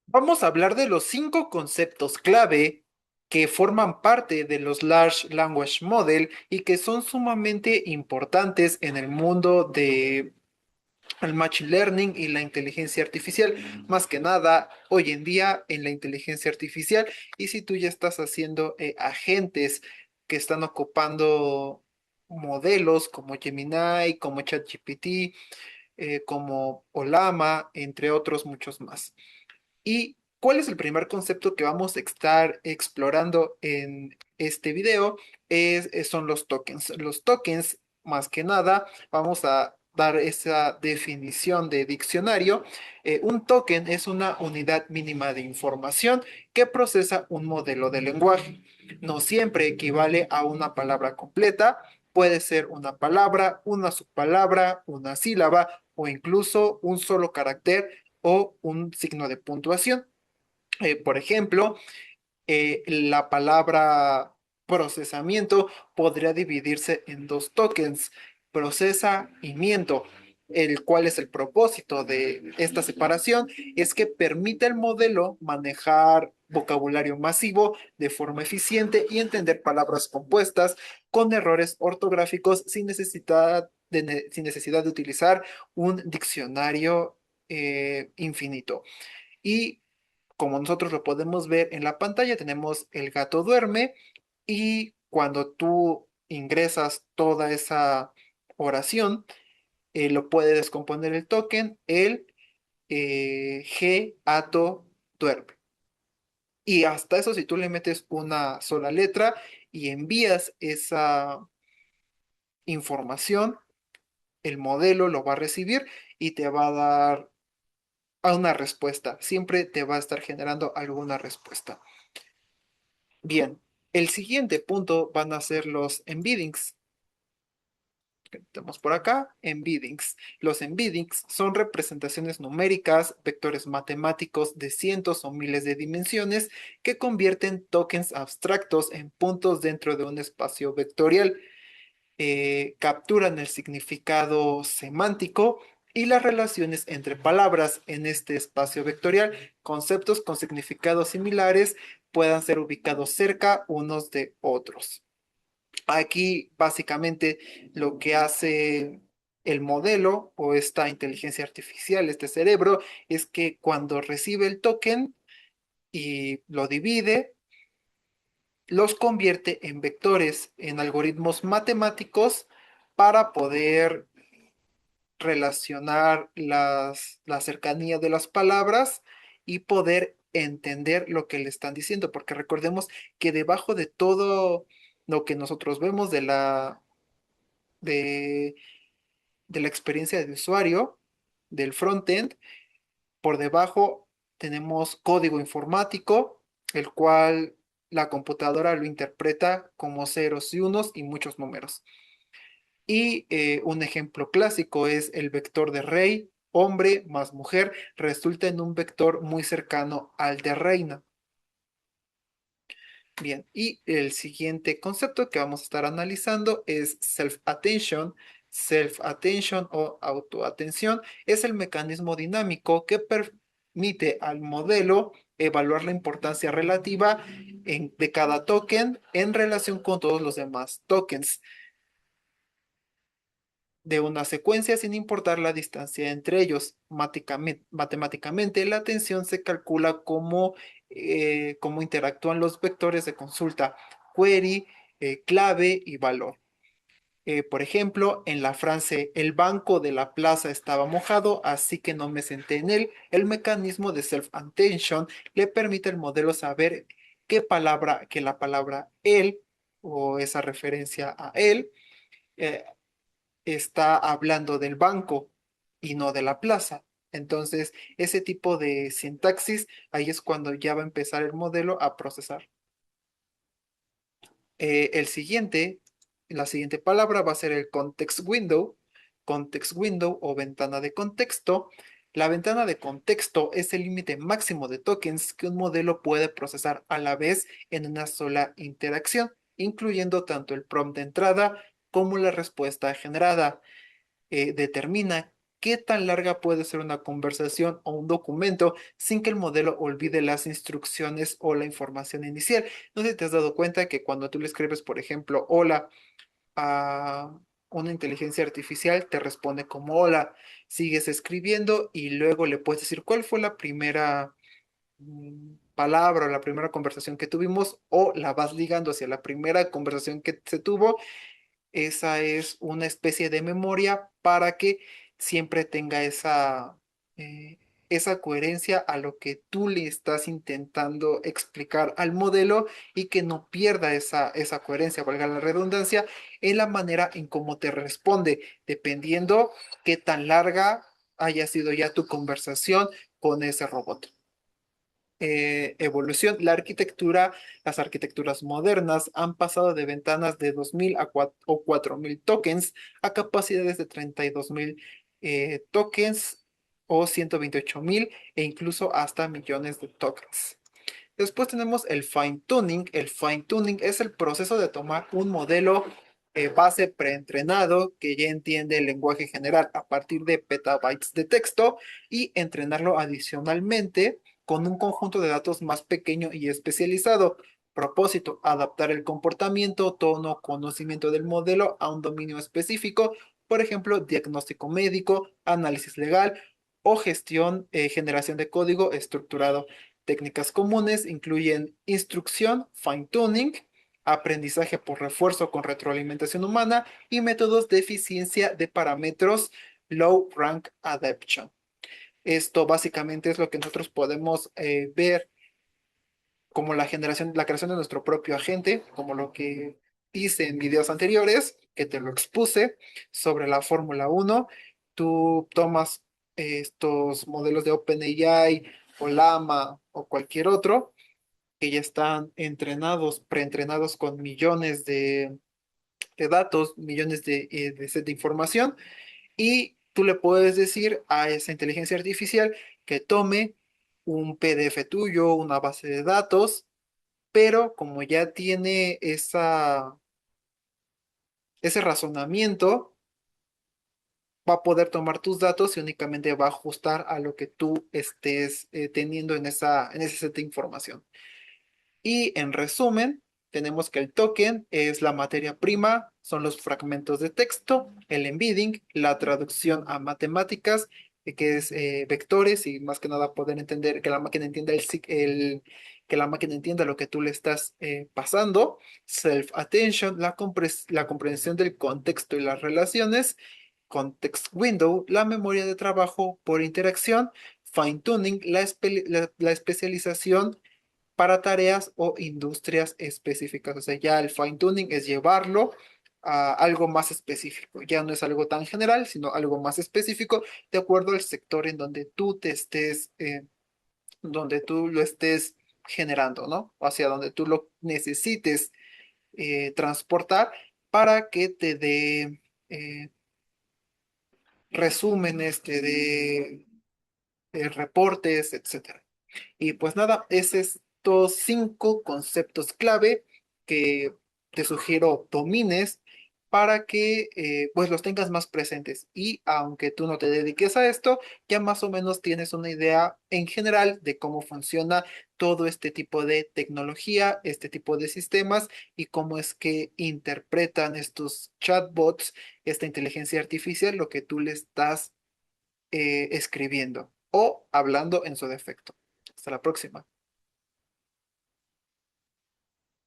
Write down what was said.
Vamos a hablar de los 5 conceptos clave que forman parte de los Large Language Model y que son sumamente importantes en el mundo de el Machine Learning y la inteligencia artificial. Más que nada, hoy en día en la inteligencia artificial, y si tú ya estás haciendo agentes que están ocupando modelos como Gemini, como ChatGPT, como Olama, entre otros muchos más. ¿Y cuál es el primer concepto que vamos a estar explorando en este video? Son los tokens. Los tokens, más que nada, vamos a dar esa definición de diccionario. Un token es una unidad mínima de información que procesa un modelo de lenguaje. No siempre equivale a una palabra completa. Puede ser una palabra, una subpalabra, una sílaba o incluso un solo carácter o un signo de puntuación. Por ejemplo, la palabra procesamiento podría dividirse en 2 tokens, procesa y miento. El cual es el propósito de esta separación, es que permite al modelo manejar vocabulario masivo de forma eficiente y entender palabras compuestas con errores ortográficos sin necesidad de utilizar un diccionario infinito. Y como nosotros lo podemos ver en la pantalla, tenemos el gato duerme y cuando tú ingresas toda esa oración, lo puede descomponer el token, el gato duerme. Y hasta eso, si tú le metes una sola letra y envías esa información, el modelo lo va a recibir y te va a dar a una respuesta. Siempre te va a estar generando alguna respuesta. Bien, el siguiente punto van a ser los embeddings. Tenemos por acá embeddings. Los embeddings son representaciones numéricas, vectores matemáticos de cientos o miles de dimensiones que convierten tokens abstractos en puntos dentro de un espacio vectorial. Capturan el significado semántico y las relaciones entre palabras en este espacio vectorial. Conceptos con significados similares puedan ser ubicados cerca unos de otros. Aquí básicamente lo que hace el modelo o esta inteligencia artificial, este cerebro, es que cuando recibe el token y lo divide, los convierte en vectores, en algoritmos matemáticos para poder relacionar la cercanía de las palabras y poder entender lo que le están diciendo, porque recordemos que debajo de todo lo que nosotros vemos de, de la experiencia de usuario, del frontend, por debajo tenemos código informático, el cual la computadora lo interpreta como ceros y unos y muchos números. Y un ejemplo clásico es el vector de rey, hombre más mujer, resulta en un vector muy cercano al de reina. Bien, y el siguiente concepto que vamos a estar analizando es self-attention. Self-attention o autoatención es el mecanismo dinámico que permite al modelo evaluar la importancia relativa de cada token en relación con todos los demás tokens de una secuencia sin importar la distancia entre ellos. Matemáticamente, la atención se calcula como cómo interactúan los vectores de consulta, query, clave y valor. Por ejemplo, en la frase el banco de la plaza estaba mojado, así que no me senté en él, el mecanismo de self-attention le permite al modelo saber que la palabra él o esa referencia a él eh, está hablando del banco y no de la plaza. Entonces, ese tipo de sintaxis, ahí es cuando ya va a empezar el modelo a procesar. La siguiente palabra va a ser el context window o ventana de contexto. La ventana de contexto es el límite máximo de tokens que un modelo puede procesar a la vez en una sola interacción, incluyendo tanto el prompt de entrada como la respuesta generada. Determina qué tan larga puede ser una conversación o un documento sin que el modelo olvide las instrucciones o la información inicial. No sé si te has dado cuenta que cuando tú le escribes, por ejemplo, hola a una inteligencia artificial, te responde como hola, sigues escribiendo y luego le puedes decir cuál fue la primera palabra o la primera conversación que tuvimos o la vas ligando hacia la primera conversación que se tuvo. Esa es una especie de memoria para que siempre tenga eh, esa coherencia a lo que tú le estás intentando explicar al modelo y que no pierda esa coherencia, valga la redundancia, en la manera en cómo te responde, dependiendo qué tan larga haya sido ya tu conversación con ese robot. Evolución. Las arquitecturas modernas han pasado de ventanas de 2000 o 4000 tokens a capacidades de 32.000 tokens o 128.000 e incluso hasta millones de tokens. Después tenemos el fine tuning. El fine tuning es el proceso de tomar un modelo base preentrenado que ya entiende el lenguaje general a partir de petabytes de texto y entrenarlo adicionalmente con un conjunto de datos más pequeño y especializado. Propósito, adaptar el comportamiento, tono, conocimiento del modelo a un dominio específico, por ejemplo, diagnóstico médico, análisis legal o gestión, generación de código estructurado. Técnicas comunes incluyen instrucción, fine-tuning, aprendizaje por refuerzo con retroalimentación humana y métodos de eficiencia de parámetros low rank adaptation. Esto básicamente es lo que nosotros podemos ver como la creación de nuestro propio agente, como lo que hice en videos anteriores, que te lo expuse sobre la Fórmula 1. Tú tomas estos modelos de OpenAI o Llama o cualquier otro que ya están entrenados, preentrenados con millones de datos, millones de set de información, y tú le puedes decir a esa inteligencia artificial que tome un PDF tuyo, una base de datos, pero como ya tiene ese razonamiento, va a poder tomar tus datos y únicamente va a ajustar a lo que tú estés teniendo en ese set de información. Y en resumen, tenemos que el token es la materia prima, son los fragmentos de texto, el embedding, la traducción a matemáticas, que es vectores y más que nada poder entender que la máquina entienda que la máquina entienda lo que tú le estás pasando, self-attention, la comprensión del contexto y las relaciones, context window, la memoria de trabajo por interacción, fine-tuning, la especialización para tareas o industrias específicas. O sea, ya el fine tuning es llevarlo a algo más específico. Ya no es algo tan general, sino algo más específico de acuerdo al sector en donde tú te estés, donde tú lo estés generando, ¿no? Hacia donde tú lo necesites transportar para que te dé resúmenes, te dé reportes, etcétera. Y pues nada, es estos 5 conceptos clave que te sugiero domines para que pues los tengas más presentes. Y aunque tú no te dediques a esto, ya más o menos tienes una idea en general de cómo funciona todo este tipo de tecnología, este tipo de sistemas y cómo es que interpretan estos chatbots, esta inteligencia artificial, lo que tú le estás escribiendo o hablando en su defecto. Hasta la próxima.